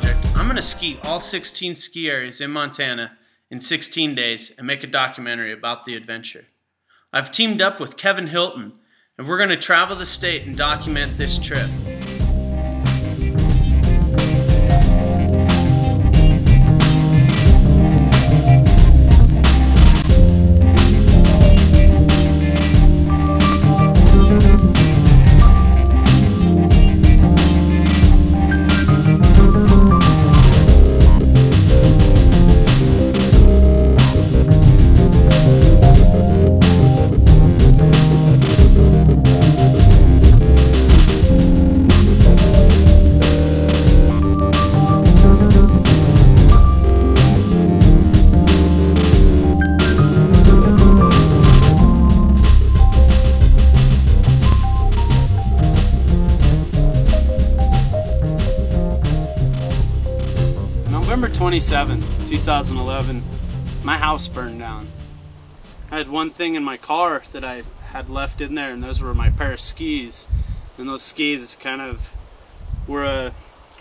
project, I'm going to ski all 16 ski areas in Montana in 16 days and make a documentary about the adventure. I've teamed up with Kevin Hilton, and we're going to travel the state and document this trip. November 27th, 2011, my house burned down. I had one thing in my car that I had left in there, and those were my pair of skis. And those skis kind of were a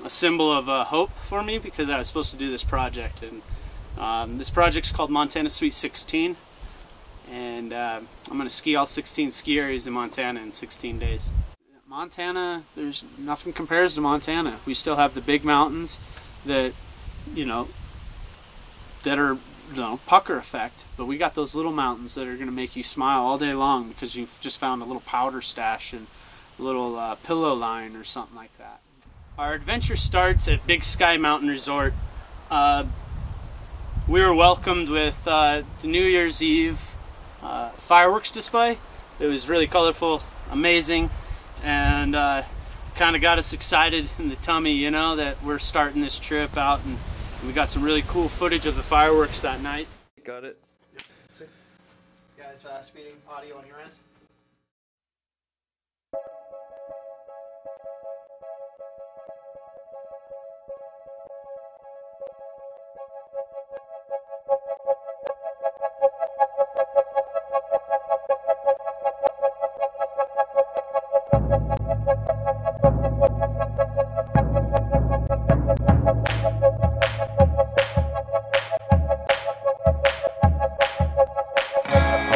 symbol of hope for me, because I was supposed to do this project. And this project's called Montana Sweet 16. And I'm going to ski all 16 ski areas in Montana in 16 days. Montana, there's nothing compares to Montana. We still have the big mountains that, that are, pucker effect, but we got those little mountains that are going to make you smile all day long because you've just found a little powder stash and a little pillow line or something like that. Our adventure starts at Big Sky Mountain Resort. We were welcomed with the New Year's Eve fireworks display. It was really colorful, amazing, and kind of got us excited in the tummy, that we're starting this trip out, and we got some really cool footage of the fireworks that night. Got it. Yep. Guys, speeding audio on your end.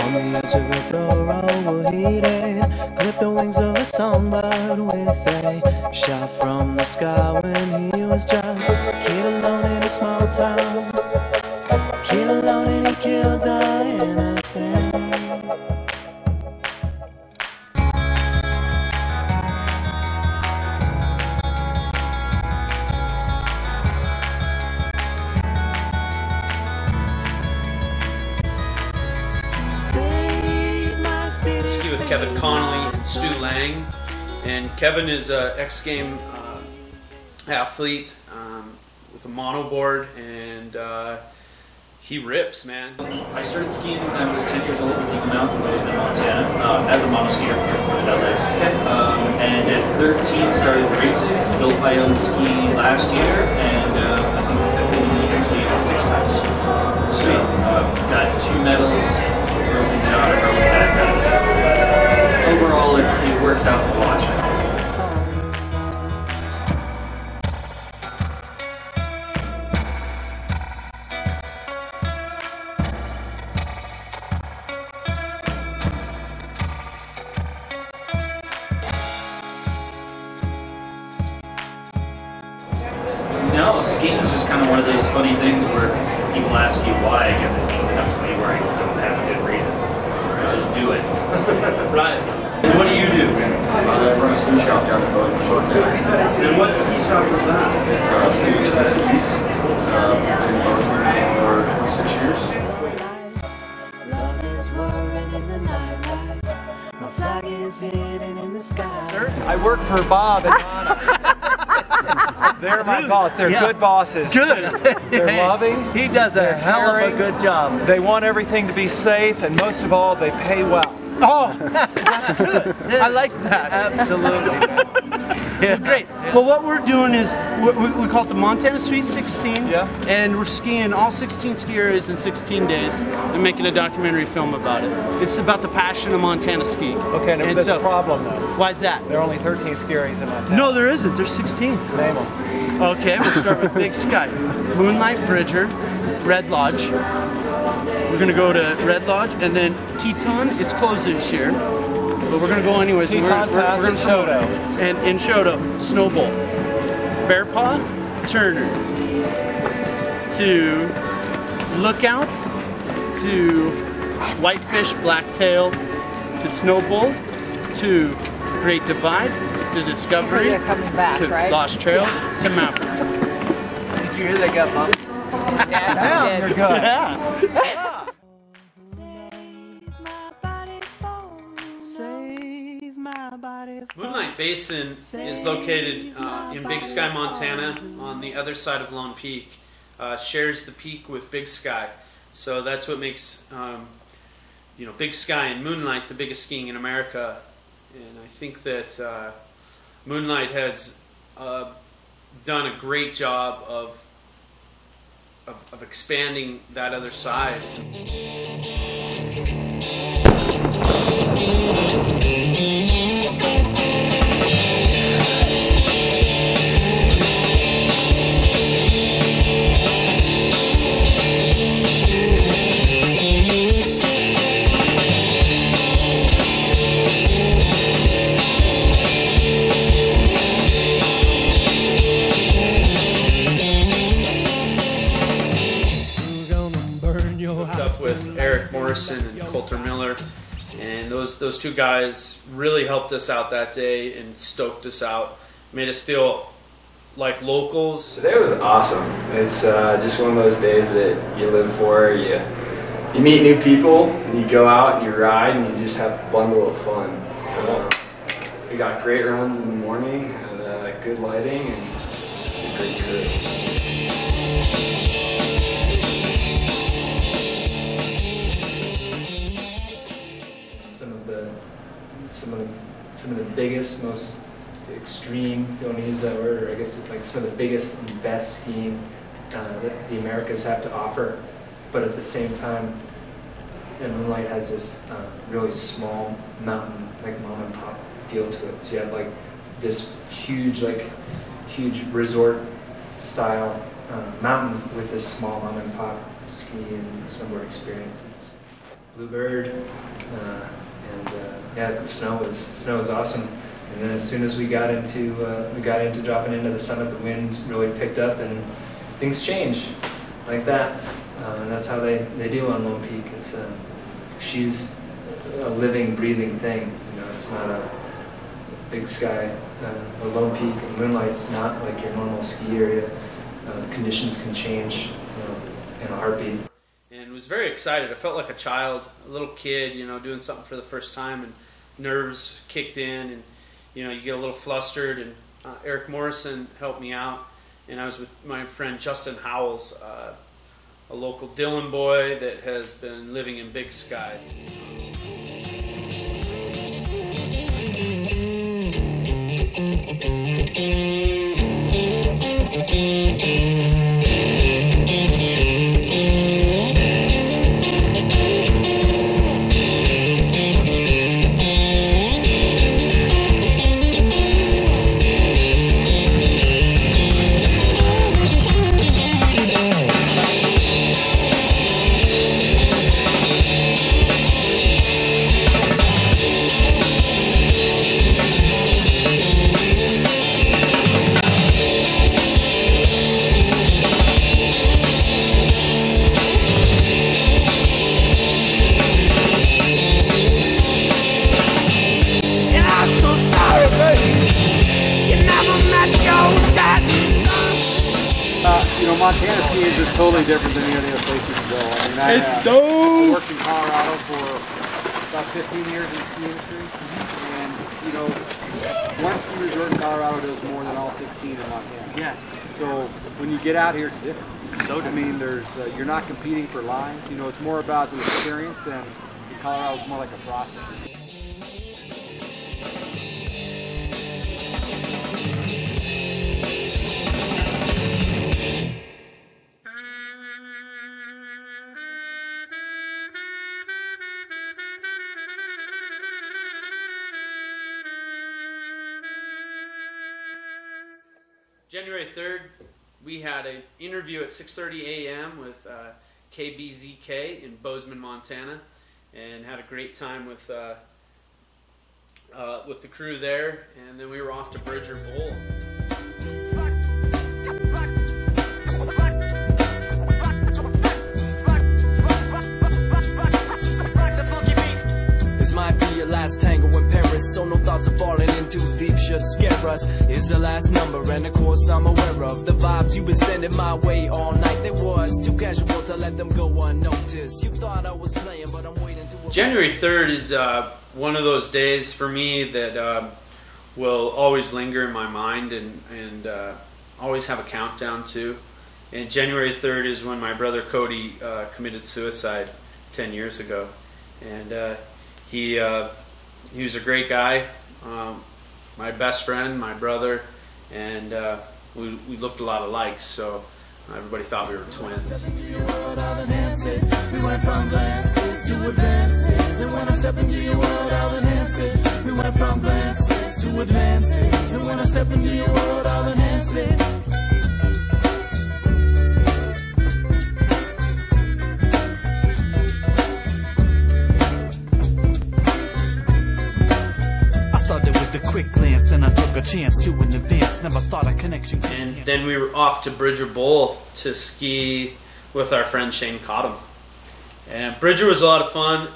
On the edge of a thorough we'll heat it, clip the wings of a songbird with a shot from the sky when he was just a kid alone in a small town. Kid alone and he killed the innocent. Ski with Kevin Connolly and Stu Lang, and Kevin is an X-Game athlete with a monoboard, and he rips, man. I started skiing when I was 10 years old with Eagle Mountain, Bozeman, Montana, as a monoskier. Here's one of the others. And at 13, started racing. Built my own ski last year, and I think I've been in the X-Games 6 times. So got 2 medals, broken jaw, broken back. Overall, it works out to watch. No, skiing is just kind of one of those funny things where people ask you why. I guess it means enough to me where I don't have a good reason. I just do it. Right. And what do you do? I run a ski shop down in Middleton, Montana. And what ski shop is that? It's HB&C skis. Been in Middleton for 26 years. Love is whirring in the nightlight. My flag is hidden in the sky. Sir, I work for Bob and Anna. They're my boss. They're good bosses. Good. They're loving. He does a hell of a good job. They want everything to be safe, and most of all, they pay well. Oh, that's good. I like that. Absolutely. Yeah. Great. Well, what we're doing is we call it the Montana Sweet 16, Yeah. and we're skiing all 16 ski areas in 16 days and making a documentary film about it. It's about the passion of Montana skiing. Okay, no, that's a problem though. Why's that? There are only 13 ski areas in Montana. No, there isn't. There's 16. Name them. Okay, we'll start with Big Sky. Moonlight Bridger, Red Lodge. We're gonna go to Red Lodge and then Teton. It's closed this year, but we're gonna go anyways. Teton Pass and Showdown. And in Showdown, Snowbowl. Bear Paw, Turner. To Lookout, to Whitefish, Blacktail, to Snowbowl, to Great Divide, to Discovery, back, to right? Lost Trail, to Maverick. Did you hear they got bumped? Yeah, You're good. Yeah. Save my body. Moonlight Basin is located in Big Sky, Montana, on the other side of Lone Peak. Shares the peak with Big Sky, so that's what makes Big Sky and Moonlight the biggest skiing in America. And I think that Moonlight has done a great job of expanding that other side. Up with Erik, Morrison, and Colter Miller, and those two guys really helped us out that day and stoked us out, made us feel like locals. Today was awesome. It's just one of those days that you live for. You meet new people, and you go out and you ride, and you just have a bundle of fun. So, we got great runs in the morning, and good lighting, and it's a great crew. Some of the biggest, most extreme, if you want to use that word, or I guess it's like some of the biggest and best skiing that the Americas have to offer. But at the same time, Moonlight has this really small mountain, like mom and pop feel to it. So you have like this huge resort style mountain with this small mom and pop ski and snowboard experience. It's Bluebird. Yeah, the snow was awesome. And then as soon as we got into dropping into the summit, the wind really picked up and things changed like that. And that's how they do on Lone Peak. It's she's a living, breathing thing. It's not a Big Sky or Lone Peak. And Moonlight's not like your normal ski area. Conditions can change in a heartbeat. And was very excited. I felt like a child, a little kid, doing something for the first time, and nerves kicked in, and you get a little flustered. And Erik Morrison helped me out, and I was with my friend Justin Howells, a local Dillon boy that has been living in Big Sky. Montana skiing is just totally different than any other place you can go. I mean, I worked in Colorado for about 15 years in the ski industry, and one ski resort in Colorado does more than all 16 in Montana. Yeah. So when you get out here, it's different. So I mean, you're not competing for lines. It's more about the experience, and in Colorado it's more like a process. January 3rd, we had an interview at 6:30 a.m. with KBZK in Bozeman, Montana, and had a great time with the crew there. And then we were off to Bridger Bowl. This might be your last tango in Paris, so no thoughts of falling in too deep should scare us. Is the last number, and of course I'm aware of the vibes you've been sending my way all night. They was too casual to let them go unnoticed. You thought I was playing, but I'm waiting to... January 3rd is one of those days for me that will always linger in my mind and always have a countdown to. And January 3rd is when my brother Cody committed suicide 10 years ago. And he was a great guy, my best friend, my brother, and we looked a lot alike, so everybody thought we were twins. We went from glances to advances, and when I step into your world, I'll enhance it. We went from glances to advances, and when I step into your world, I'll enhance it. Quick glance, then I took a chance to in advance. Never thought a connection. And then we were off to Bridger Bowl to ski with our friend Shane Cottom. And Bridger was a lot of fun.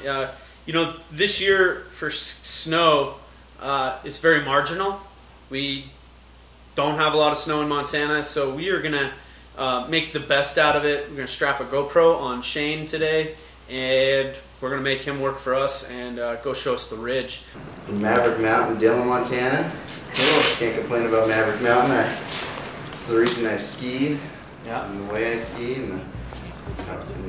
You know, this year for snow, it's very marginal. We don't have a lot of snow in Montana, so we are gonna make the best out of it. We're gonna strap a GoPro on Shane today, and we're gonna make him work for us and go show us the ridge. From Maverick Mountain, Dillon, Montana. Cool. Can't complain about Maverick Mountain. It's the reason I skied, and the way I skied, and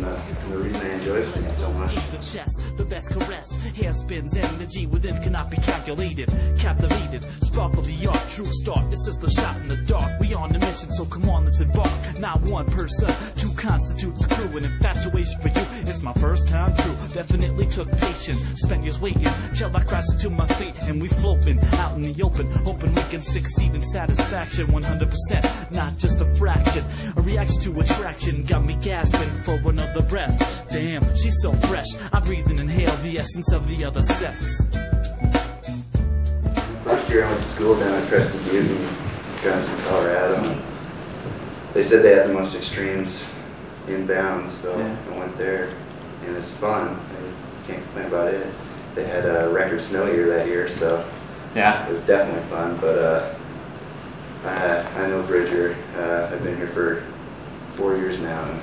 the reason I enjoy skiing so much. The chest, the best caress, hair spins, energy within cannot be calculated. Captivated, sparkle the art, true start. It's just a shot in the dark. We on the mission, so come on, let's embark. Not one person, two constitutes a crew. An infatuation for you, it's my first time true. Definitely took patience, spent years waiting till I crashed into my fate, and we floating out in the open, hoping we can succeed in satisfaction. 100%, not just a fraction. A reaction to attraction got me gasping for another breath. Damn, she's so fresh. I breathe and inhale the essence of the other sex. Last year I went to school down at Preston Butte in Johnson, Colorado. They said they had the most extremes inbound, so I went there, and it's fun. I can't complain about it. They had a record snow year that year, so it was definitely fun. But I know Bridger. I've been here for 4 years now, and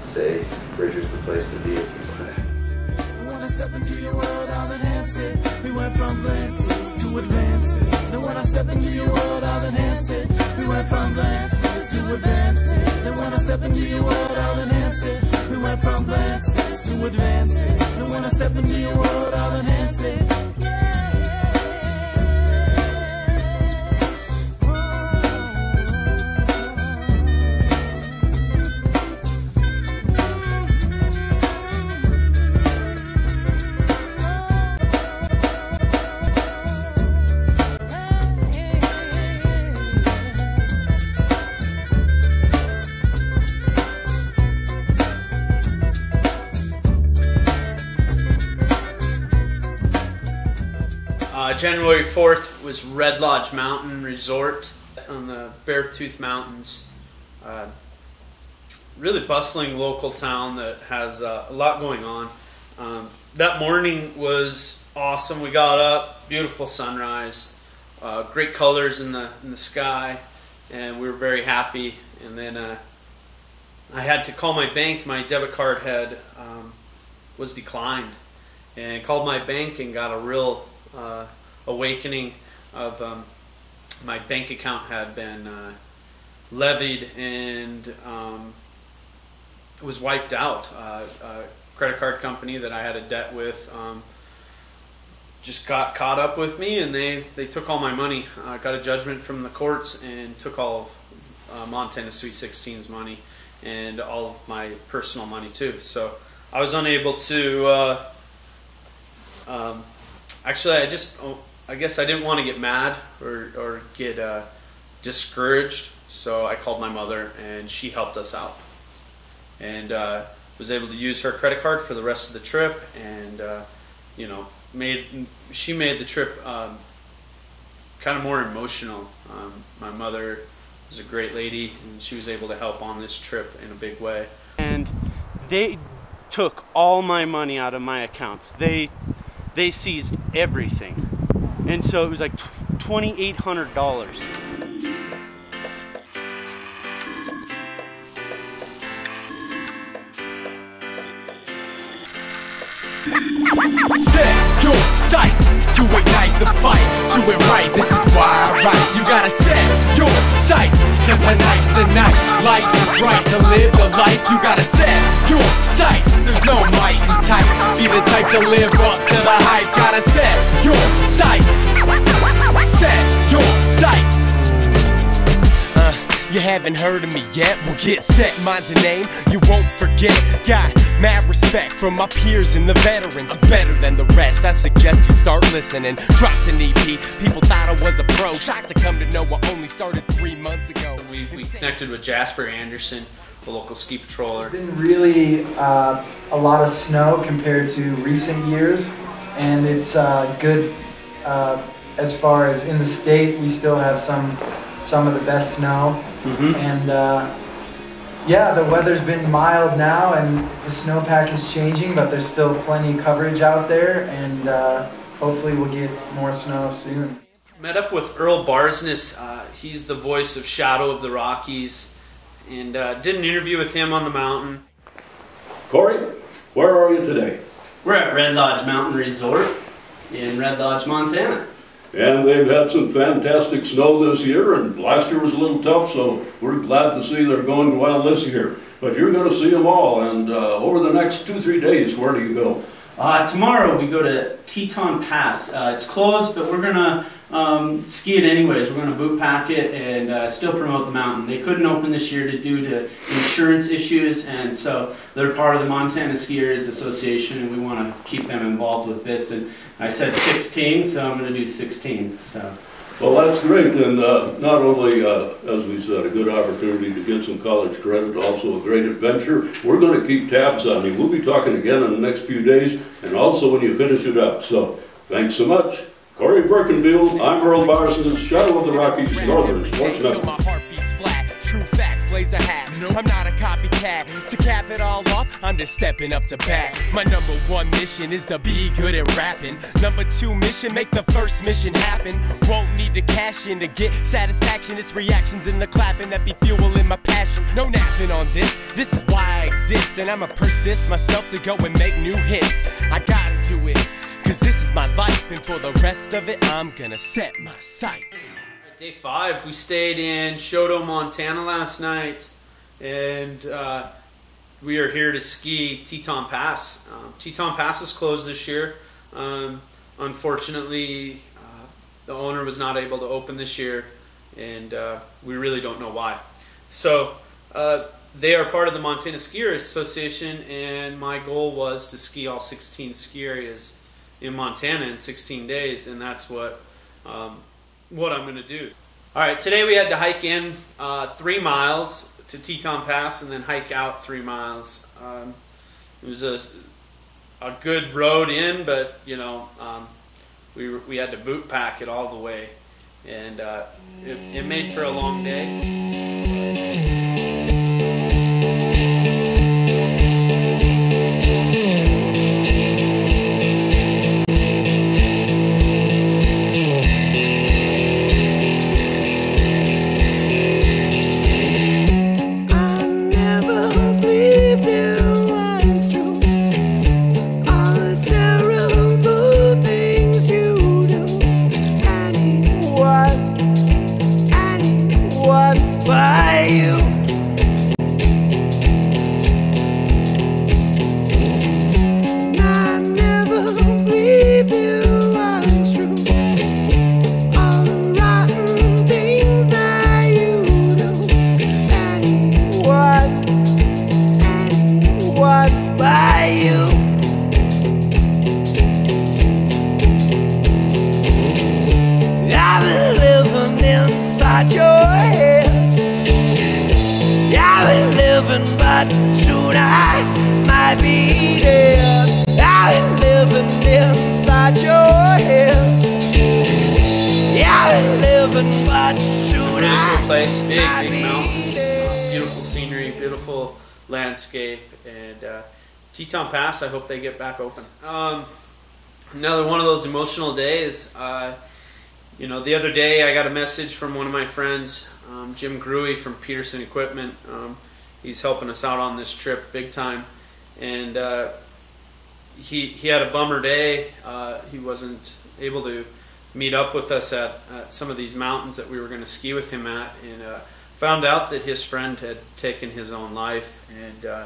say Bridger's the place to be. When I step into your world, I'll enhance it. We went from glances to advances, and when I step into your world, I'll enhance it. We went from glances to advances, and when I step into your world, I'll enhance it. We went from glances to advances, and when I step into your world, I'll enhance it. January 4th was Red Lodge Mountain Resort on the Beartooth Mountains. Really bustling local town that has a lot going on. That morning was awesome. We got up, beautiful sunrise, great colors in the sky, and we were very happy. And then I had to call my bank. My debit card was declined, and called my bank and got a real awakening of my bank account had been levied and was wiped out. A credit card company that I had a debt with just got caught up with me, and they took all my money. I got a judgment from the courts and took all of Montana Sweet 16's money and all of my personal money too. So I was unable to actually I guess I didn't want to get mad or get discouraged So I called my mother, and she helped us out, and was able to use her credit card for the rest of the trip, and you know, she made the trip kind of more emotional. My mother was a great lady, and she was able to help on this trip in a big way. And they took all my money out of my accounts. They seized everything, and so it was like $2,800. Set your sights to ignite the fight. Do it right, this is why I write. You gotta set your sights, cause tonight's the night. Lights is bright to live the life. You gotta set your sights, there's no might in tight. Be the type to live up to the hype. Gotta set your sights. Set your sights. You haven't heard of me yet? Well, get set, mine's a name you won't forget. Got mad respect from my peers and the veterans, better than the rest. I suggest you start listening. Dropped an EP, people thought I was a pro. Shocked to come to know I only started 3 months ago. We connected with Jasper Anderson, the local ski patroller. It's been really a lot of snow compared to recent years, and it's good as far as in the state. We still have some of the best snow. And yeah, the weather's been mild now, and the snowpack is changing, but there's still plenty of coverage out there, and hopefully we'll get more snow soon. Met up with Earl Barsness. He's the voice of Shadow of the Rockies, and did an interview with him on the mountain. Cory, where are you today? We're at Red Lodge Mountain Resort in Red Lodge, Montana. And they've had some fantastic snow this year, and last year was a little tough, so we're glad to see they're going well this year. But you're going to see them all, and over the next 2-3 days, where do you go? Tomorrow we go to Teton Pass. It's closed, but we're going to ski it anyways. We're going to boot pack it and still promote the mountain. They couldn't open this year due to insurance issues, and so they're part of the Montana Skiers Association, and we want to keep them involved with this. And I said 16, so I'm going to do 16. So. Well, that's great, and not only, as we said, a good opportunity to get some college credit, also a great adventure. We're going to keep tabs on you. We'll be talking again in the next few days, and also when you finish it up. So, thanks so much. Cory Birkenbuel, I'm Earl Barsness, Shadow of the Rockies, Northern Sports Network. True facts blaze a hat. I'm not a copycat. To cap it all off, I'm just stepping up to bat. My #1 mission is to be good at rapping. #2 mission, make the first mission happen. Won't need to cash in to get satisfaction. It's reactions in the clapping that be fueling my passion. No napping on this. This is why I exist, and I'ma persist myself to go and make new hits. I gotta do it, cause this is my life, and for the rest of it, I'm gonna set my sights. Day 5, we stayed in Showdown, Montana last night, and we are here to ski Teton Pass. Teton Pass is closed this year. Unfortunately, the owner was not able to open this year, and we really don't know why. So they are part of the Montana Skiers Association, and my goal was to ski all 16 ski areas in Montana in 16 days, and that's what I'm going to do. All right, today we had to hike in 3 miles to Teton Pass and then hike out 3 miles. It was a good road in, but you know, we had to boot pack it all the way, and it made for a long day. I've been living, but soon I might be dead. I've been living inside your head. Yeah, I've been living, but soon really I cool place, big might mountains, beautiful scenery, beautiful landscape, and Teton Pass, I hope they get back open. Another one of those emotional days. You know, the other day I got a message from one of my friends, Jim Gruey from Peterson Equipment. He's helping us out on this trip big time, and he had a bummer day. He wasn't able to meet up with us at some of these mountains that we were going to ski with him at, and found out that his friend had taken his own life, and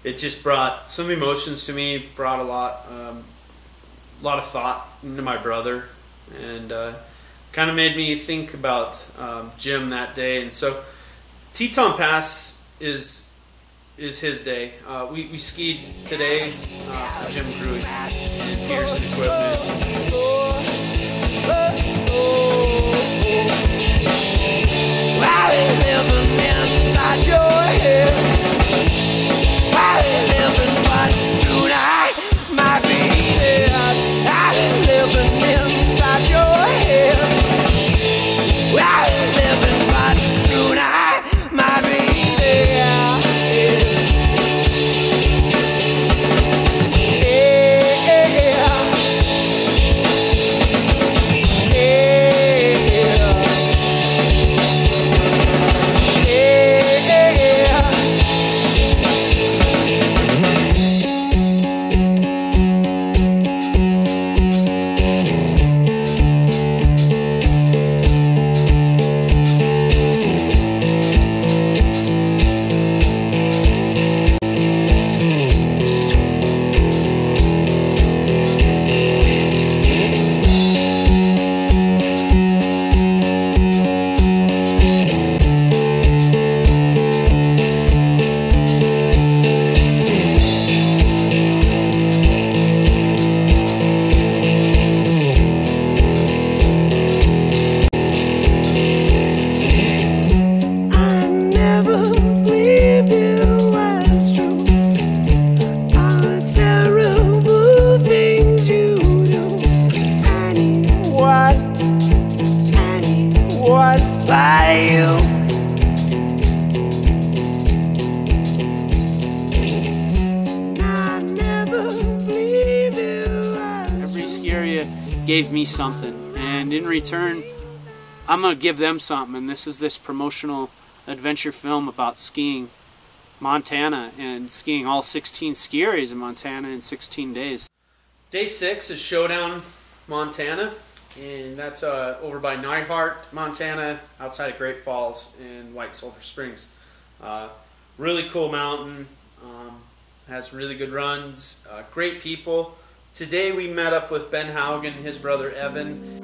it just brought some emotions to me, brought a lot of thought into my brother, and kind of made me think about Jim that day. And so Teton Pass is his day. We skied today for Jim Gruey and Peterson Equipment. I've been living inside your head. I've been living, but soon I might be dead. I've been living inside your head. I've been living, but soon I might be dead. Gave me something, and in return I'm gonna give them something, and this is this promotional adventure film about skiing Montana and skiing all 16 ski areas in Montana in 16 days. Day 6 is Showdown, Montana, and that's over by Neihart, Montana, outside of Great Falls in White Sulphur Springs. Really cool mountain, has really good runs, great people. Today we met up with Ben Haugen, his brother Evan.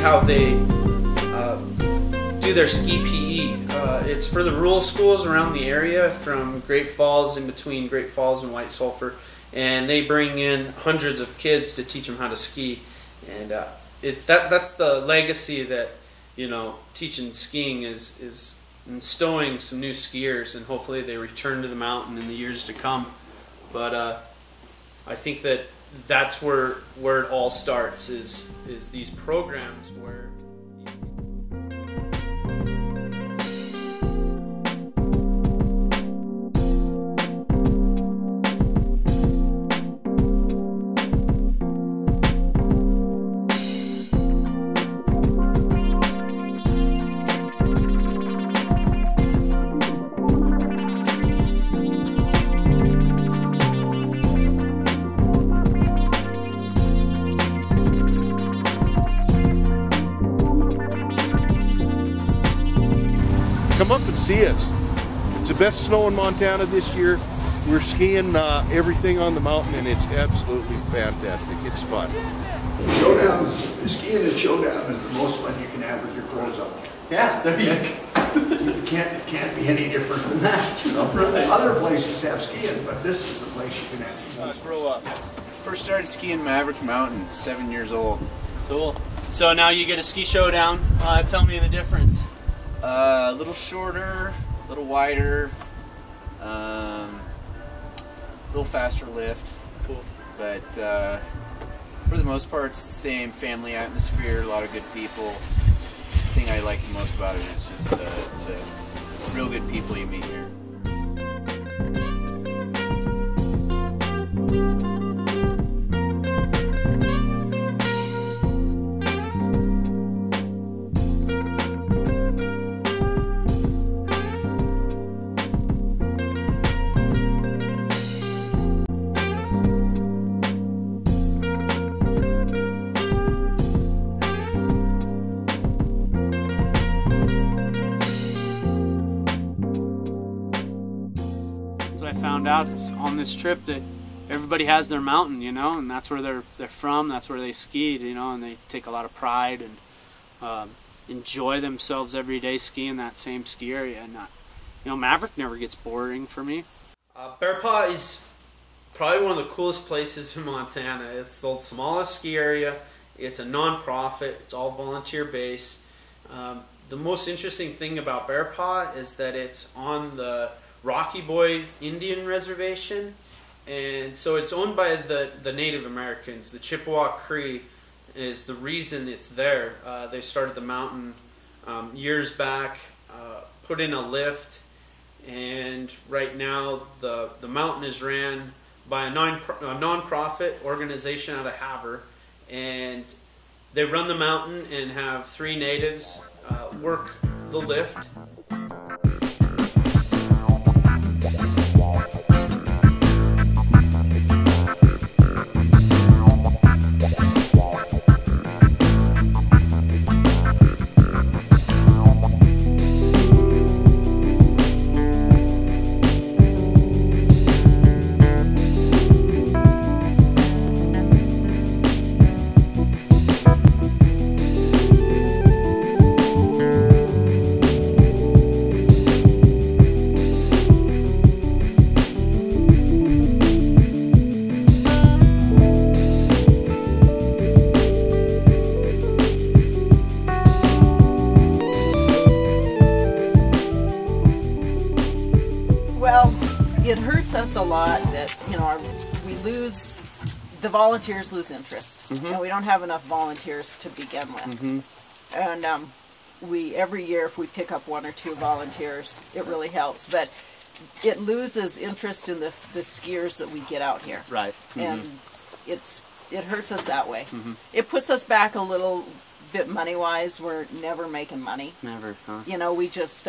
How they do their ski PE. It's for the rural schools around the area, from Great Falls, in between Great Falls and White Sulphur, and they bring in hundreds of kids to teach them how to ski. And that's the legacy that, you know, teaching skiing is instilling some new skiers, and hopefully they return to the mountain in the years to come. But I think that's where it all starts, is these programs where come up and see us. It's the best snow in Montana this year. We're skiing everything on the mountain, and it's absolutely fantastic. It's fun. Skiing at Showdown is the most fun you can have with your clothes on. Yeah, there you go. It can't be any different than that. You know? Other places have skiing, but this is the place you can have. Grow up. First started skiing Maverick Mountain, 7 years old. Cool. So now you get a ski Showdown. Tell me the difference. A little shorter, a little wider, a little faster lift. Cool. But for the most part, it's the same family atmosphere, a lot of good people. The thing I like the most about it is just the real good people you meet here. Found out on this trip that everybody has their mountain, you know, and that's where they're from, that's where they skied, you know, and they take a lot of pride and enjoy themselves every day skiing that same ski area. And you know, Maverick never gets boring for me. Bear Paw is probably one of the coolest places in Montana. It's the smallest ski area. It's a non-profit. It's all volunteer based. The most interesting thing about Bear Paw is that it's on the Rocky Indian Reservation, and so it's owned by the Native Americans. The Chippewa Cree is the reason it's there. They started the mountain years back, put in a lift, and right now the mountain is ran by a non-profit organization out of Havre, and they run the mountain and have 3 natives work the lift. Us a lot that, you know, the volunteers lose interest. And we don't have enough volunteers to begin with. And every year if we pick up 1 or 2 volunteers, it really helps, but it loses interest in the skiers that we get out here. Right. And it hurts us that way. It puts us back a little bit money wise. We're never making money. Never, huh? You know, we just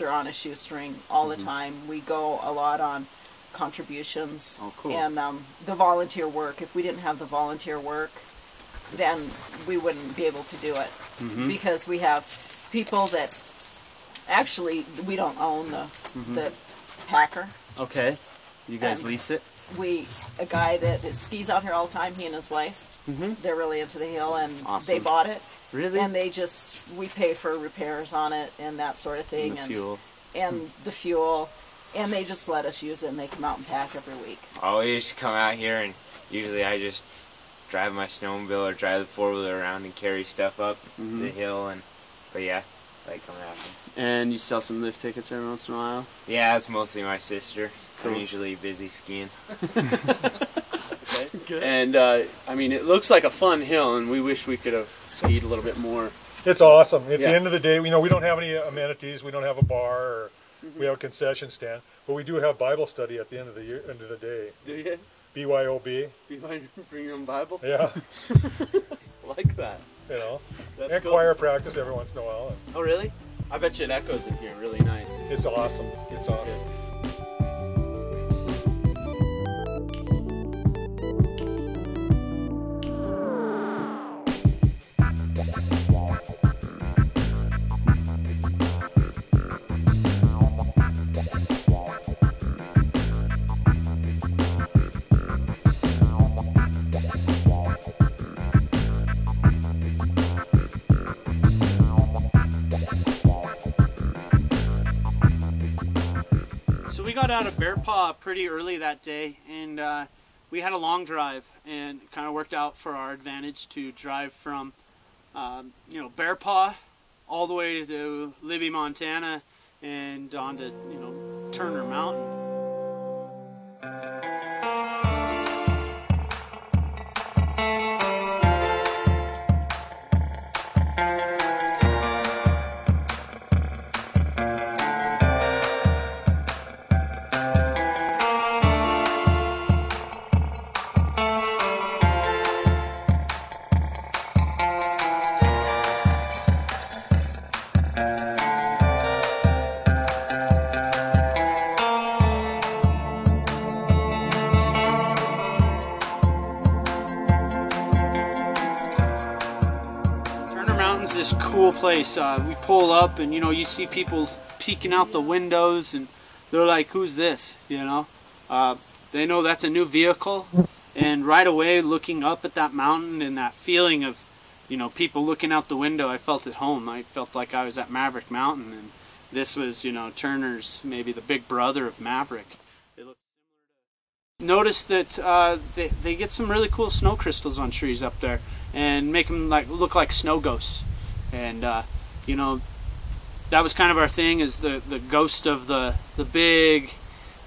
are on a shoestring all the time. We go a lot on contributions. Oh, cool. And the volunteer work. If we didn't have the volunteer work, then we wouldn't be able to do it. Because we have people that actually, we don't own the packer. Okay. You guys lease it? A guy that skis out here all the time, he and his wife, they're really into the hill, and they bought it. Really? And we pay for repairs on it and that sort of thing. And the fuel. And the fuel. And they just let us use it, and they come out and pack every week. Oh, we just come out here, and usually I just drive my snowmobile or drive the 4-wheeler around and carry stuff up the hill. But yeah, I like coming out here. And you sell some lift tickets every once in a while? Yeah, it's mostly my sister. Cool. I'm usually busy skiing. Good. And I mean, it looks like a fun hill, and we wish we could have skied a little bit more. It's awesome. At the end of the day, you know, we don't have any amenities. We don't have a bar, or we have a concession stand, but we do have Bible study at the end of the day. Do you? BYOB. Bring your own Bible. Yeah. Like that. You know. That's and cool. choir practice every once in a while. Oh, really? I bet you it echoes in here. Really nice. It's awesome. It's awesome. we got out of Bear Paw pretty early that day, and we had a long drive, and it kind of worked out for our advantage to drive from, you know, Bear Paw all the way to Libby, Montana, and on to, you know, Turner Mountain. This cool place. We pull up and, you know, you see people peeking out the windows and they're like, who's this, you know? They know that's a new vehicle, and right away looking up at that mountain and that feeling of, you know, people looking out the window, I felt at home. I felt like I was at Maverick Mountain, and this was, you know, Turner's, maybe the big brother of Maverick. Notice that they get some really cool snow crystals on trees up there and make them look like snow ghosts. And you know, that was kind of our thing, is the ghost of the big,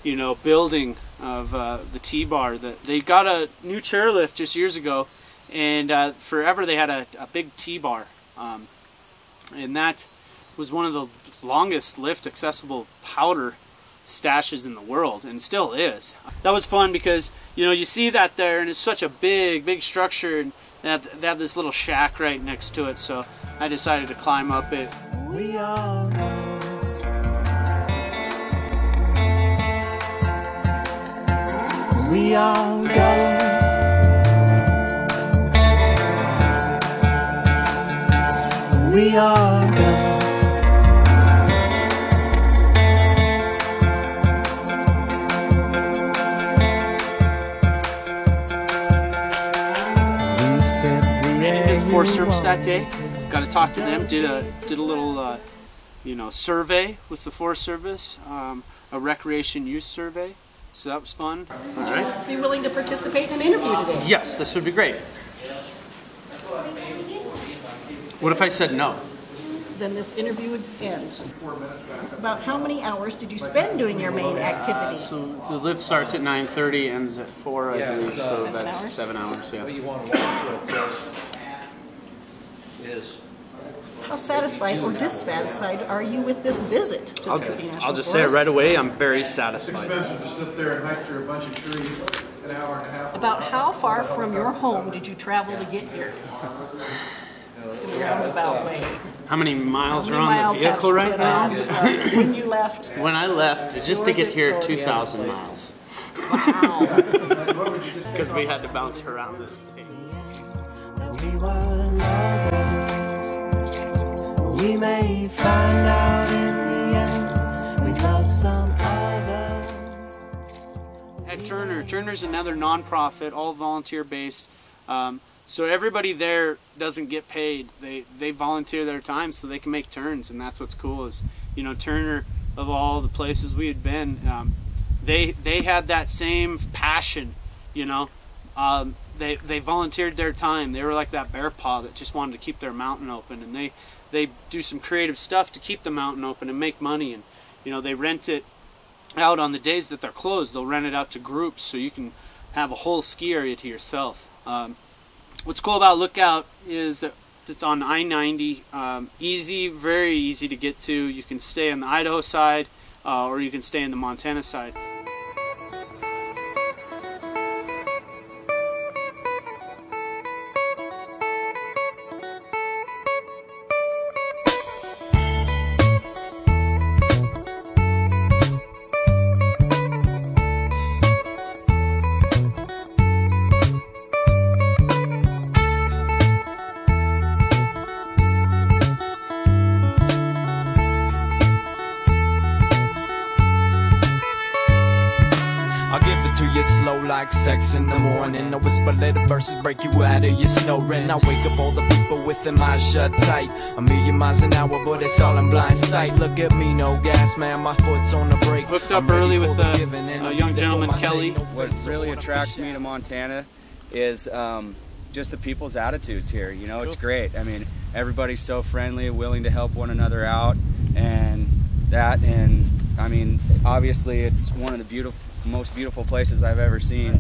you know, building of the T-bar. They got a new chairlift just years ago, and forever they had a big T-bar, and that was one of the longest lift accessible powder stashes in the world, and still is. That was fun because, you know, you see that there, and it's such a big structure, and they have this little shack right next to it, so I decided to climb up it. We all know. We all go. We all go. Forest Service that day. Got to talk to them. Did a little you know, survey with the Forest Service, a recreation use survey. So that was fun. All right. Be willing to participate in an interview today? Yes, this would be great. What if I said no? Then this interview would end. About how many hours did you spend doing your main activity? So the lift starts at 9:30, ends at 4, I believe. So 7 that's hours? 7 hours. Yeah. How satisfied or dissatisfied are you with this visit to the Cootee National I'll just say it right away. I'm very satisfied. Expensive to sit there and hike through a bunch of trees an hour and a half. About how far from your home did you travel to get here? In a roundabout way. How many miles How are many on the miles have vehicle you right been now? on, when you left? When I left, just to get here, 2,000 miles. Wow. Because we had to bounce around the state. We were lovers. We may find out in the end we love some others. At Turner's another non-profit, all volunteer-based. So everybody there doesn't get paid. They volunteer their time so they can make turns, and that's what's cool. Is, you know, Turner, of all the places we had been, they had that same passion. You know, they volunteered their time. They were like that bear paw that just wanted to keep their mountain open, and they do some creative stuff to keep the mountain open and make money. And, you know, they rent it out on the days that they're closed. They'll rent it out to groups so you can have a whole ski area to yourself. What's cool about Lookout is that it's on I-90, easy, very easy to get to. You can stay on the Idaho side, or you can stay on the Montana side. slow like sex in the morning. A whisper little verses break you out of your snoring. I wake up all the people with their eyes shut tight. A million miles an hour, but it's all in blind sight. Look at me, no gas, man, my foot's on the brake. Hooked up early with a young gentleman, Kelly. What really attracts me to Montana is just the people's attitudes here. You know, it's great. I mean, everybody's so friendly, willing to help one another out, and I mean, obviously it's one of the most beautiful places I've ever seen.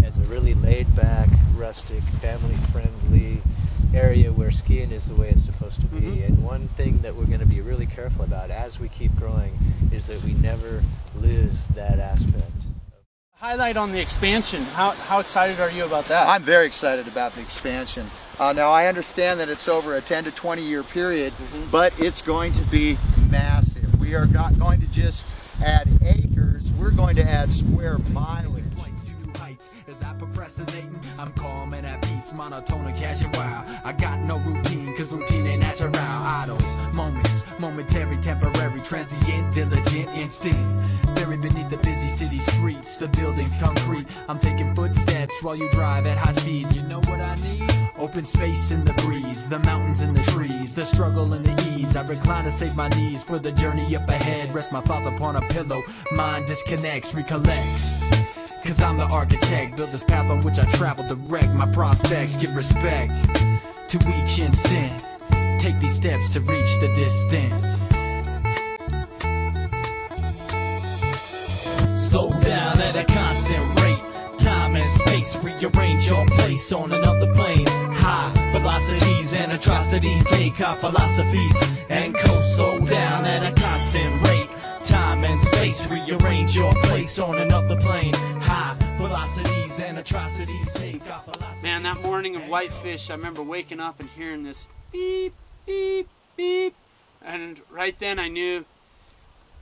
It's a really laid-back, rustic, family-friendly area where skiing is the way it's supposed to be. And one thing that we're going to be really careful about as we keep growing is that we never lose that aspect. Highlight on the expansion. How excited are you about that? I'm very excited about the expansion. Now I understand that it's over a 10 to 20 year period, but it's going to be massive. We are not going to just add acres, we're going to add square mileage. Is that procrastinating? I'm calm and at peace, monotone, casual. I got no routine, cause routine ain't natural. Idle moments, momentary, temporary, transient, diligent, instinct. Buried beneath the busy city streets, the buildings concrete. I'm taking footsteps while you drive at high speeds. You know what I need? Open space in the breeze, the mountains and the trees, the struggle and the ease. I recline to save my knees for the journey up ahead. Rest my thoughts upon a pillow, mind disconnects, recollects. Cause I'm the architect, build this path on which I travel direct. My prospects give respect to each instant. Take these steps to reach the distance. Slow down at a constant rate. Time and space, rearrange your place on another plane. High velocities and atrocities, take our philosophies and coast. Slow down at a constant rate. Time and space, rearrange your place on another plane. High velocities and atrocities, take off velocities. Man, that morning of Whitefish, I remember waking up and hearing this beep, beep, beep. And right then I knew,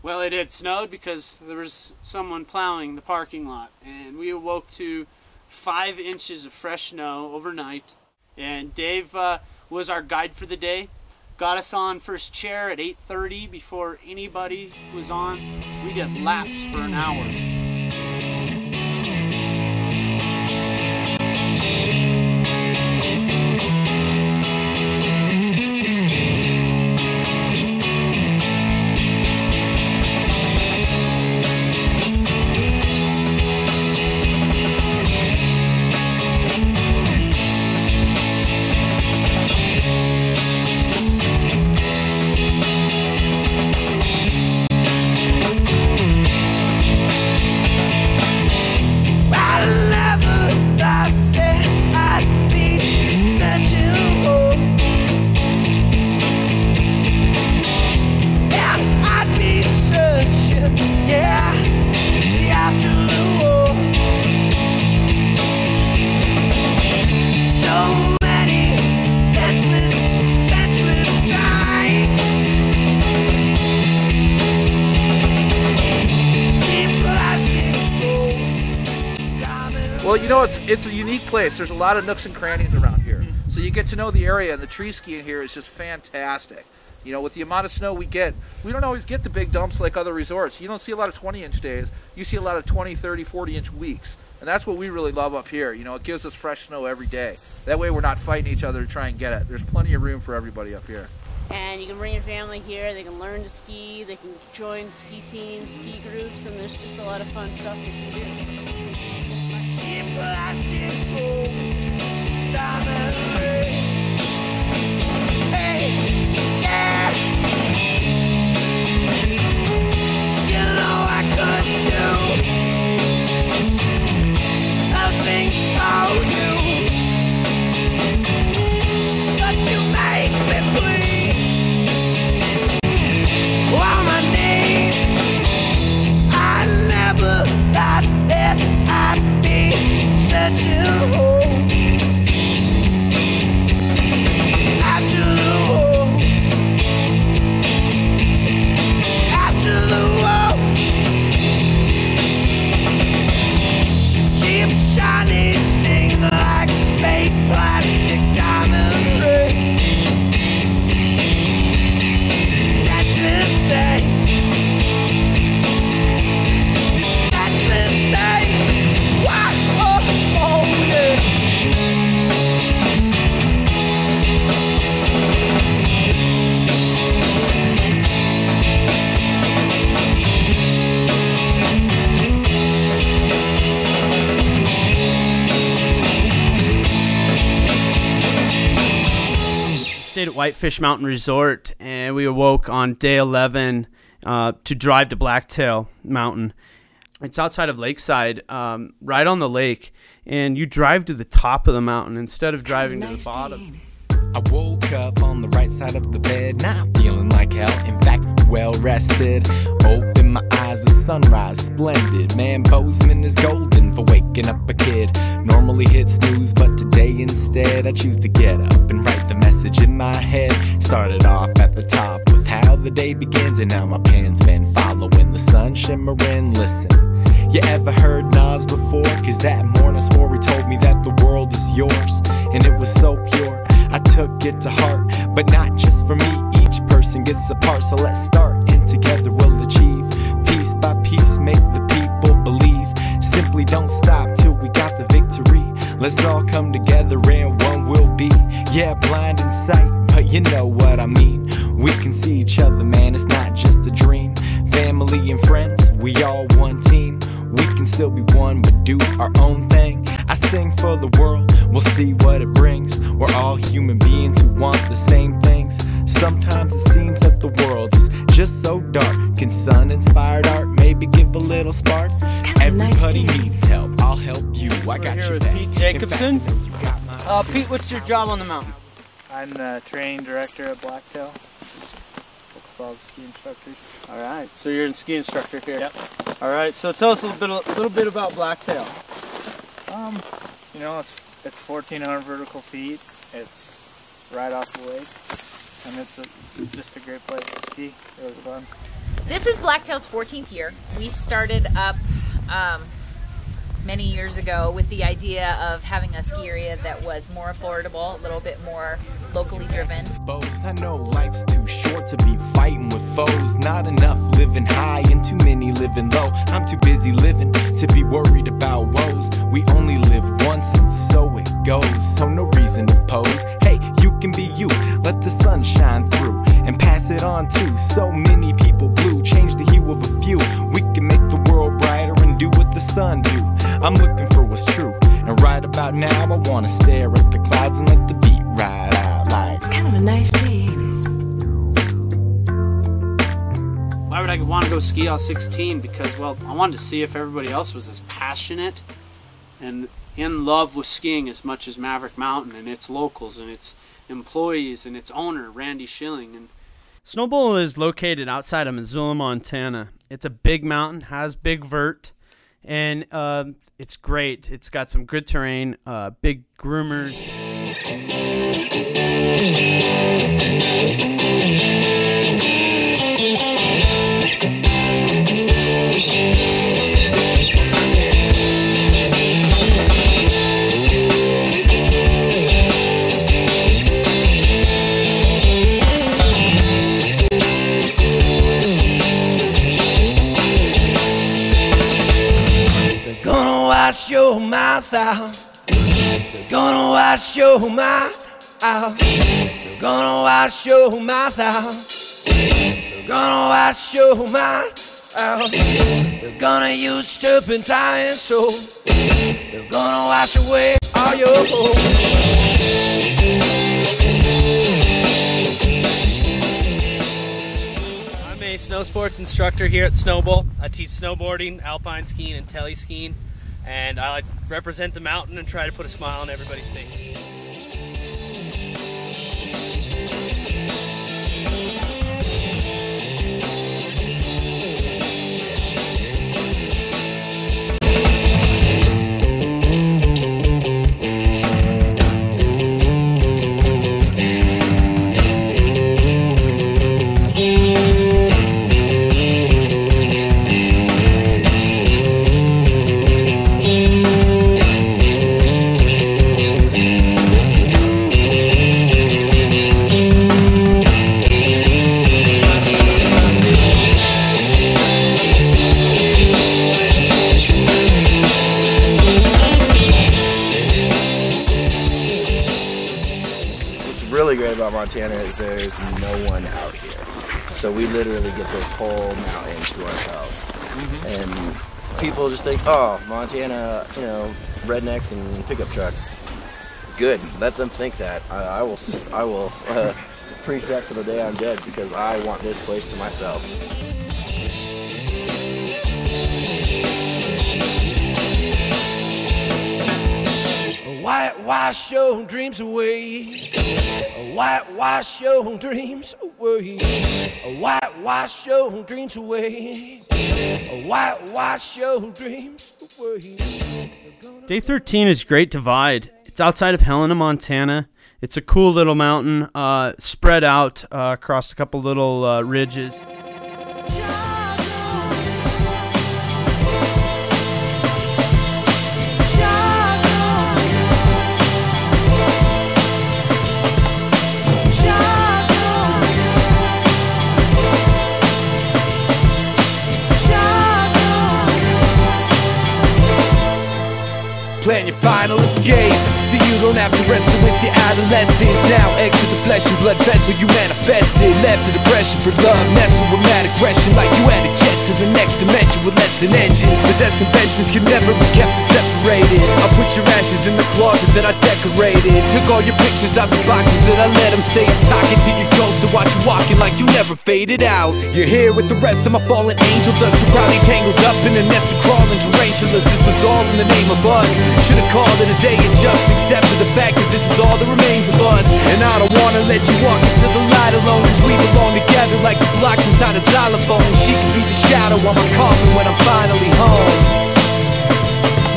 well, it had snowed because there was someone plowing the parking lot. And we awoke to 5 inches of fresh snow overnight. And Dave was our guide for the day. Got us on first chair at 8:30 before anybody was on. We did laps for an hour. Well, you know, it's a unique place. There's a lot of nooks and crannies around here. So you get to know the area, and the tree skiing here is just fantastic. You know, with the amount of snow we get, we don't always get the big dumps like other resorts. You don't see a lot of 20-inch days. You see a lot of 20, 30, 40-inch weeks. And that's what we really love up here. You know, it gives us fresh snow every day. That way we're not fighting each other to try and get it. There's plenty of room for everybody up here. And you can bring your family here, they can learn to ski, they can join ski teams, ski groups, and there's just a lot of fun stuff you can do. Hey, yeah. You know I couldn't do those things for you, but you make me bleed on my knees. I never thought that I'd be such a hole. stayed at Whitefish Mountain Resort, and we awoke on day 11 to drive to Blacktail Mountain. It's outside of Lakeside, right on the lake, and you drive to the top of the mountain instead of driving to the bottom. I woke up on the right side of the bed, not feeling like hell, in fact, well rested. Open my eyes, the sunrise, splendid. Man, Bozeman is golden for waking up a kid. Normally hit snooze, but today instead I choose to get up and write the message in my head. Started off at the top with how the day begins, and now my pen's been following the sun shimmering. Listen, you ever heard Nas before? Cause that morning I swore he told me that the world is yours, and it was so pure. I took it to heart, but not just for me. Each person gets a part, so let's start, and together we'll achieve. Piece by piece, make the people believe. Simply don't stop till we got the victory. Let's all come together and one will be. Yeah, blind in sight, but you know what I mean. We can see each other, man, it's not just a dream. Family and friends, we all one team. We can still be one, but do our own thing. I sing for the world, we'll see what it brings. We're all human beings who want the same things. Sometimes it seems that the world is just so dark. Can sun-inspired art maybe give a little spark? Everybody needs help, I'll help you. I got We're here you with back. Pete Jacobson. Fact, Pete, what's your job on the mountain? I'm the training director at Blacktail. With all the ski instructors. All right, so you're a ski instructor here. Yep. All right, so tell us a little bit about Blacktail. You know, it's 1,400 vertical feet. It's right off the lake, and it's just a great place to ski. Really fun. This is Blacktail's 14th year. We started up many years ago with the idea of having a ski area that was more affordable, a little bit more locally driven. I know life's too short to be fighting with foes. Not enough living high and too many living low. I'm too busy living to be worried about woes. We only live once and so it goes. So no reason to pose. Hey, you can be you. Let the sun shine through and pass it on to so many people blue. Change the hue of a few. We can make the world brighter and do what the sun do. I'm looking for what's true, and right about now I wanna stare at the clouds and let the beat ride out like it's kind of a nice day. Why would I want to go ski on 16? Because, well, I wanted to see if everybody else was as passionate and in love with skiing as much as Maverick Mountain and its locals and its employees and its owner, Randy Schilling. And Snowbowl is located outside of Missoula, Montana. It's a big mountain, has big vert, and it's great. It's got some good terrain, big groomers. Wash your mouth out. They're gonna wash your mouth out. They're gonna wash your mouth out. They're gonna wash your mouth out. They're gonna use turpentine and soap. They're gonna wash away all your hope. I'm a snow sports instructor here at Snowbowl. I teach snowboarding, alpine skiing, and tele skiing. And I represent the mountain and try to put a smile on everybody's face. Montana is there's no one out here, so we literally get this whole mountain to ourselves. And people just think, oh, Montana, you know, rednecks and pickup trucks. good. Let them think that. I will preach that to the day I'm dead, because I want this place to myself. Whitewash your dreams away. Whitewash your dreams away. Whitewash your dreams away. Whitewash your dreams away. Day 13 is Great Divide. It's outside of Helena, Montana. It's a cool little mountain spread out across a couple little ridges. Plan your final escape, so you don't have to wrestle with your adolescence. Now exit the flesh and blood vessel you manifested. Left the depression for love, nestle with mad aggression, like you had a jet to the next dimension with less than engines. But that's inventions can never be kept separated. I put your ashes in the closet that I decorated. Took all your pictures out the boxes and I let them stay. I'm talking to your ghost, so watch you walking like you never faded out. You're here with the rest of my fallen angel dust. You're probably tangled up in a nest of crawling tarantulas. This was all in the name of us. Should've called it a day and just accepted the fact that this is all that remains of us. And I don't wanna let you walk into the light alone, cause we belong together like the blocks inside a xylophone. And she can be the shadow on my coffin when I'm finally home.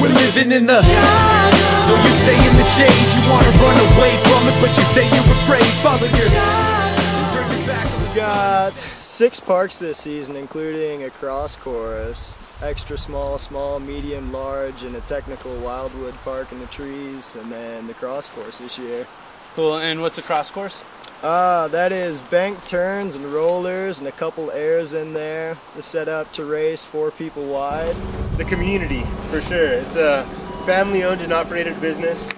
We're living in the shadow. So you stay in the shade, you wanna run away from it, but you say you're afraid. Follow your and turn your back on the sun. Got 6 parks this season, including a cross course. Extra small, small, medium, large, and a technical wildwood park in the trees, and then the cross course this year. Cool, and what's a cross course? That is bank turns and rollers and a couple airs in there. It's set up to race 4 people wide. The community, for sure. It's a family-owned and operated business,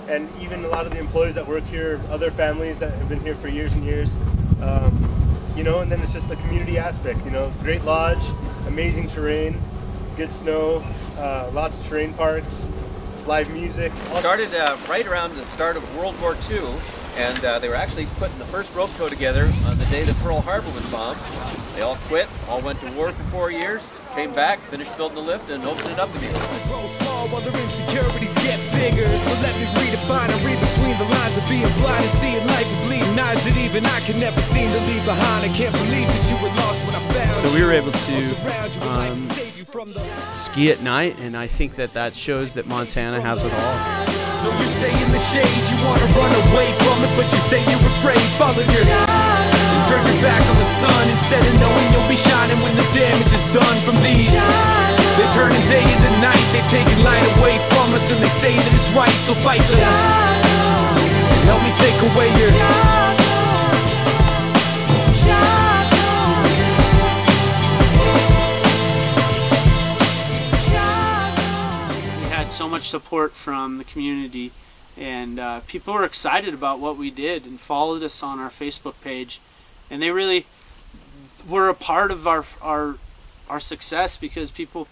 and even a lot of the employees that work here, other families that have been here for years and years. You know, and then it's just the community aspect, you know, great lodge, amazing terrain, good snow, lots of terrain parks, live music. Started right around the start of World War II, and they were actually putting the first rope tow together on the day that Pearl Harbor was bombed. They all quit, all went to war for 4 years, came back, finished building the lift, and opened it up again. Grow small while their insecurities get bigger. So let me redefine and read between the lines of being blind and seeing life with bleeding eyes that even I can never seem to leave behind. I can't believe that you were lost when I found So we were able to ski at night, and I think that shows that Montana has it all. So you stay in the shade, you wanna run away from it, but you say you're afraid. Follow your and turn your back on the sun instead of knowing you'll be shining when the damage is done from these. They turn the day into night, they've taken light away from us, and they say that it's right, so fight them and help me take away your So much support from the community, and people were excited about what we did and followed us on our Facebook page, and they really were a part of our success because people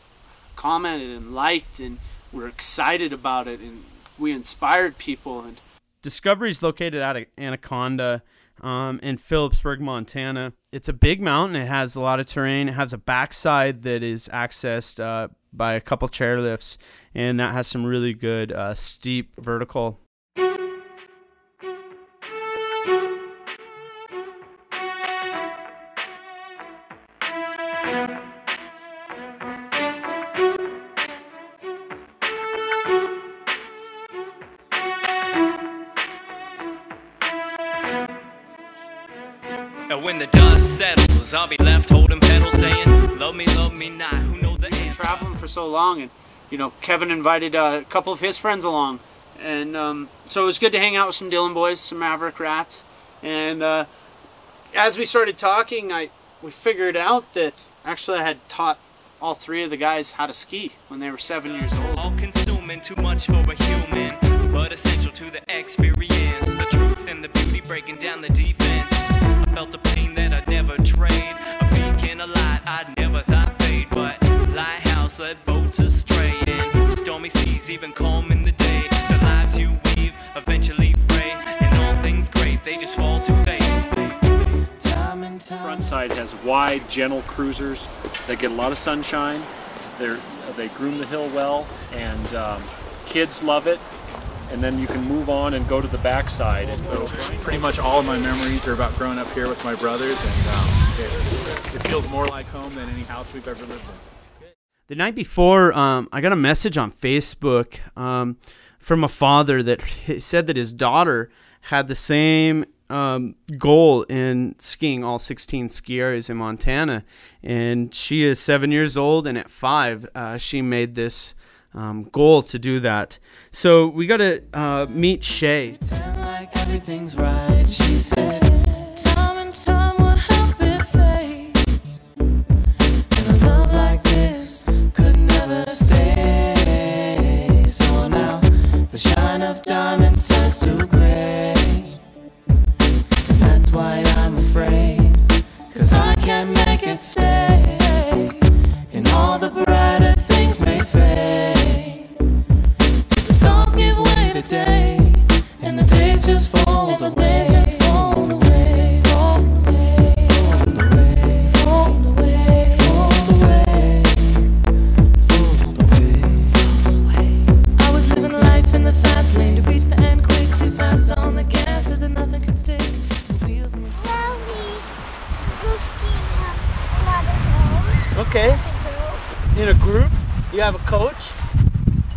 commented and liked and were excited about it, and we inspired people. And Discovery is located out of Anaconda in Phillipsburg, Montana. It's a big mountain. It has a lot of terrain. It has a backside that is accessed by a couple chairlifts, and that has some really good steep vertical. And when the dust settles, I'll be left holding pedals saying, love me not, who know the answer. Traveling for so long, and you know, Kevin invited a couple of his friends along, and so it was good to hang out with some Dillon boys, some Maverick rats, and as we started talking, we figured out that actually I had taught all 3 of the guys how to ski when they were 7 years old. All consuming, too much for a human, but essential to the experience. The truth and the beauty breaking down the defense. I felt a pain that I'd never trade, a beacon, a light I'd never thought fade, but lighthouse led boats astray in stormy seas, even calm in the day. The lives you weave backside has wide, gentle cruisers that get a lot of sunshine. They groom the hill well, and kids love it. And then you can move on and go to the backside. And so pretty much all of my memories are about growing up here with my brothers, and it feels more like home than any house we've ever lived in. The night before, I got a message on Facebook from a father that said that his daughter had the same goal in skiing all 16 ski areas in Montana. And she is 7 years old, and at 5, she made this goal to do that. So we got to meet Shay. Pretend like everything's right, she said. Time and time will help it fade. And a love like this could never stay. So now the shine of diamonds turns to gray. And that's why I'm afraid, 'cause I can't make it stay. And all the brighter things may fade. Give way today, and the days just fold away. Fold away, fold away, fold away, fold away, fold away, fold away, fold away. I was living life in the fast lane to reach the end quick, too fast on the gas so that nothing could stick. The wheels in the go skiing have a lot of girls. Okay. In a group? You have a coach?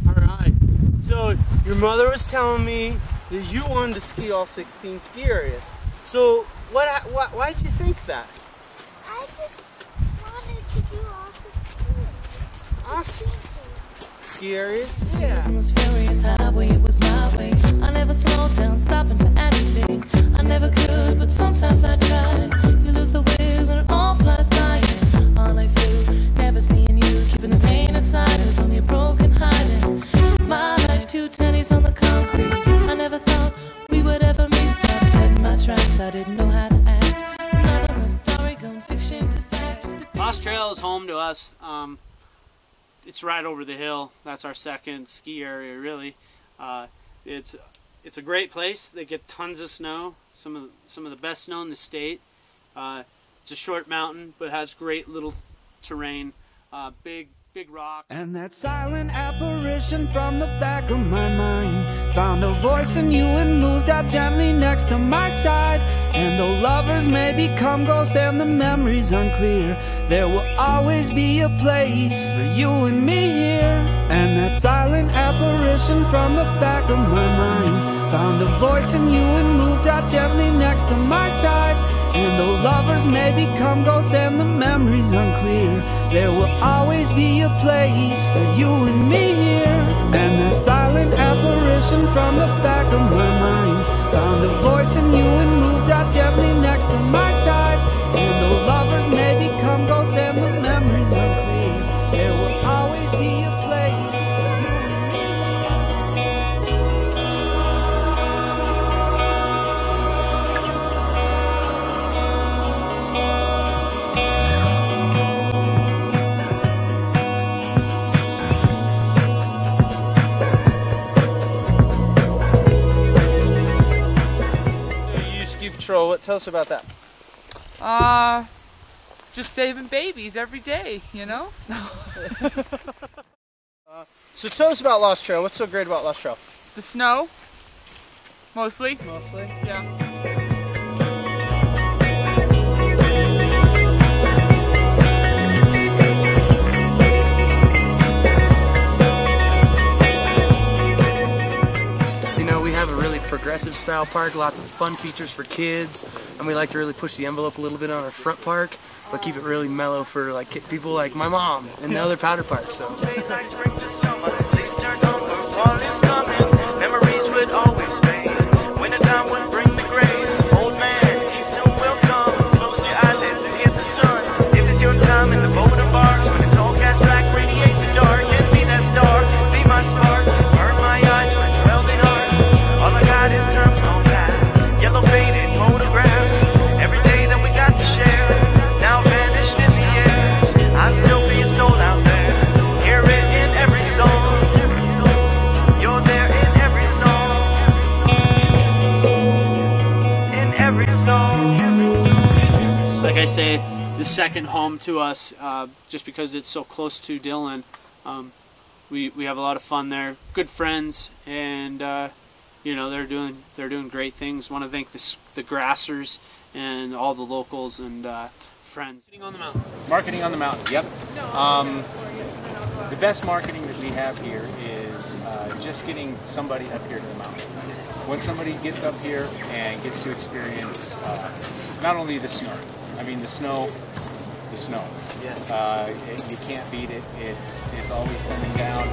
Alright. So your mother was telling me that you wanted to ski all 16 ski areas. So why did you think that? I just wanted to do all 16. Awesome. Ski areas? Yeah. On this furious highway, it was my way. I never slowed down, stopping for anything. I never could, but sometimes I try. You lose the wheel and it all flies by. And all I flew, never seeing you, keeping the pain inside. It was only a broken hiding. My life, 2 tennies on the concrete. I never thought we would ever meet. Stopped dead in my tracks, I didn't know how to act. Another love story going fiction to fact. Lost Trail is home to us. It's right over the hill. That's our second ski area, really. It's a great place. They get tons of snow, some of the best snow in the state. It's a short mountain, but has great little terrain, big rocks. And that silent apparition from the back of my mind found a voice in you and moved out gently next to my side. And though lovers may become ghosts and the memories unclear, there will always be a place for you and me here. And that silent apparition from the back of my mind found a voice in you and moved out gently next to my side. And though lovers may become ghosts and the memories unclear, there will always be a place for you and me here. And that silent apparition from the back of my mind found a voice in you and moved out gently next to my side. And though lovers may become ghosts and the memories unclear, there will always be a place for you and me. Ski Patrol, tell us about that. Just saving babies every day, you know? So tell us about Lost Trail. What's so great about Lost Trail? The snow, mostly. Mostly? Yeah. Progressive style park, lots of fun features for kids, and we like to really push the envelope a little bit on our front park, but keep it really mellow for like people like my mom and the other powder parks. So. Memories would always fade. Wintertime would bring the grays. Old man, he soon will come. Close your eyelids and hit the sun. If it's your time in the Boulder bars, when it's all cast black, radiate the dark. And be that star, be my spark. Burn my eyes with welding arms. All I got is terms gone past. Yellow faded photographs. Every day that we got to share, now vanished in the air. I still feel your soul out there. Hear it in every song. say, the second home to us, just because it's so close to Dillon. We have a lot of fun there, good friends, and you know, they're doing great things. Want to thank the grassers and all the locals and friends. Marketing on the mountain. Marketing on the mountain. Yep. The best marketing that we have here is just getting somebody up here to the mountain. When somebody gets up here and gets to experience not only the snow, I mean the snow. Yes. You can't beat it. It's always coming down.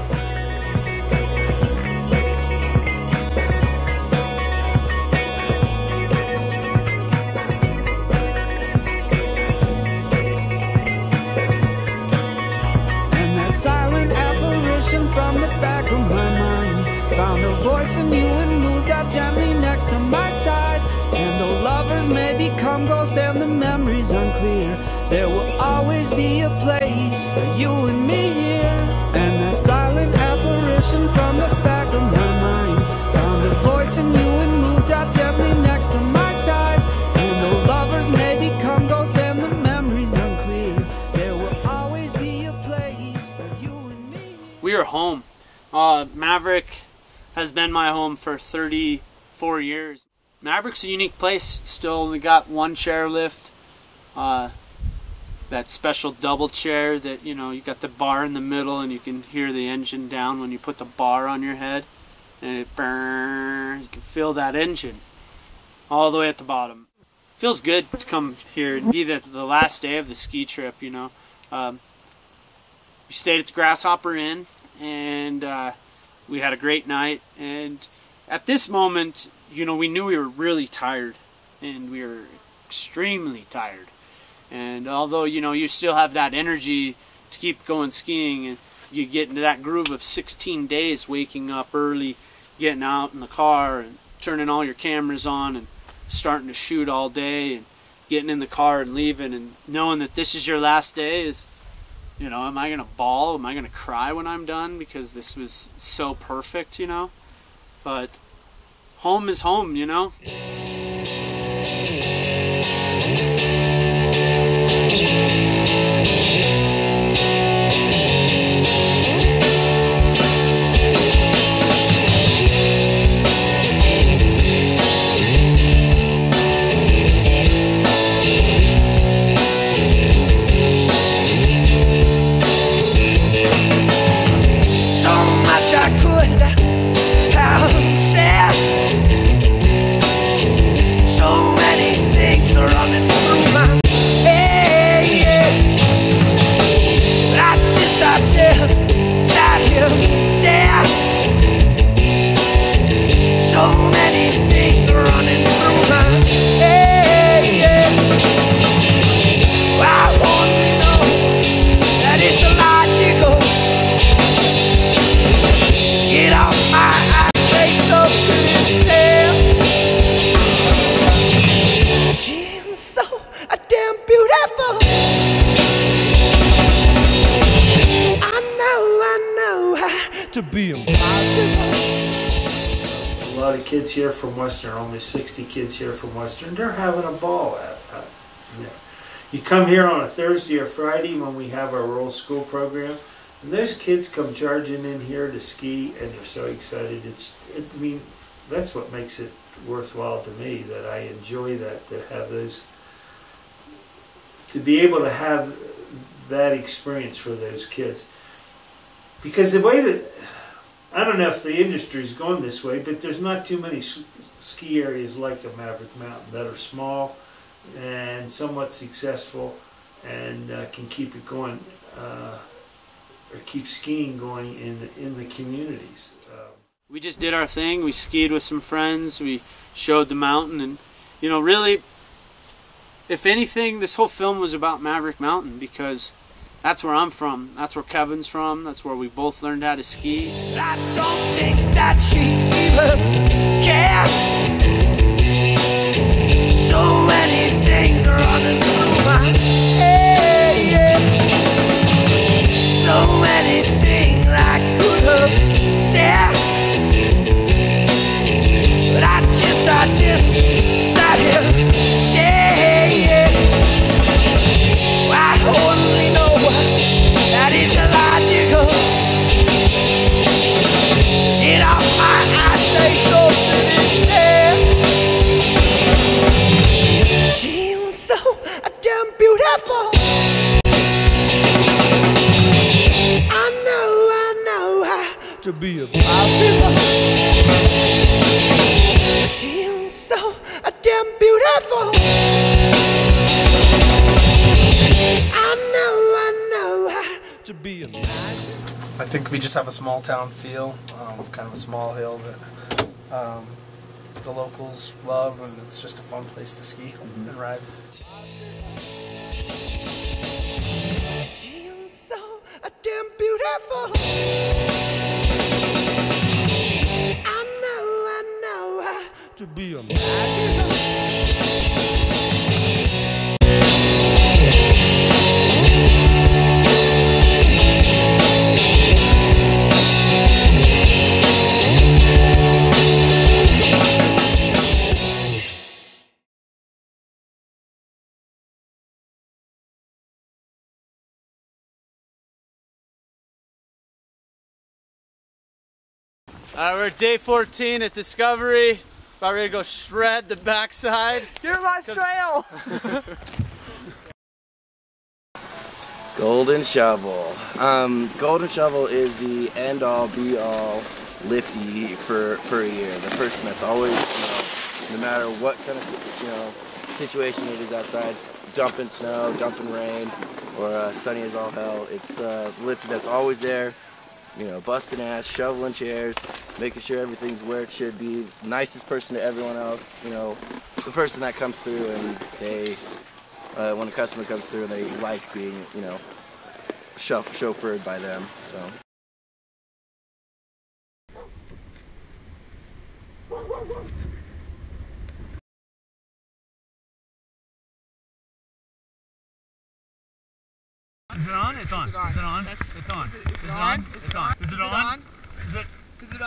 Silent apparition from the back of my mind found a voice in you and moved out gently next to my side. And though lovers may become ghosts and the memories unclear, there will always be a place for you and me here. And that silent apparition from the back of my mind found a voice in you and moved out gently next to my side. And though lovers may become ghosts and the memories unclear, there will always be a place for you and me. We are home. Maverick has been my home for 34 years. Maverick's a unique place. It's still only got one chairlift. That special double chair that, you know, you got the bar in the middle and you can hear the engine down when you put the bar on your head. And it burns. You can feel that engine all the way at the bottom. Feels good to come here and be the last day of the ski trip, you know. We stayed at the Grasshopper Inn and we had a great night. And at this moment, you know, we knew we were really tired, and we were extremely tired. And although, you know, you still have that energy to keep going skiing, and you get into that groove of 16 days, waking up early, getting out in the car, and turning all your cameras on, and starting to shoot all day, and getting in the car and leaving, and knowing that this is your last day is, you know, am I going to bawl? Am I going to cry when I'm done because this was so perfect, you know? But home is home, you know? A lot of kids here from Western, only 60 kids here from Western, they're having a ball at yeah. You come here on a Thursday or Friday when we have our World School program, and those kids come charging in here to ski, and they're so excited. I mean, that's what makes it worthwhile to me, that I enjoy that, to have those, to be able to have that experience for those kids. Because the way that, I don't know if the industry's going this way, but there's not too many ski areas like a Maverick Mountain that are small and somewhat successful and can keep it going, or keep skiing going in the communities. We just did our thing. We skied with some friends. We showed the mountain, and you know, really, if anything, this whole film was about Maverick Mountain because that's where I'm from. That's where Kevin's from. That's where we both learned how to ski. I don't think that she even cares. So many things running through my head. So many things I could have said, but I just sat here. Yeah. to be a mouth. She's so damn beautiful. I know how to be a man. I think we just have a small town feel, kind of a small hill that the locals love, and it's just a fun place to ski and ride. She's so damn beautiful. I know how to be a man. We're at day 14 at Discovery. About ready to go shred the backside. Your last trail! Golden Shovel. Golden Shovel is the end-all, be-all lifty per year. The person that's always, no matter what kind of situation it is outside, dumping snow, dumping rain, or sunny as all hell, it's the lifty that's always there. Busting ass, shoveling chairs, making sure everything's where it should be. Nicest person to everyone else. The person that comes through and they, when a customer comes through, they like being, chauffeured by them. So. Is it on? It's on. Is it on? It's on. Is it on? It's on. Is it on? Is it?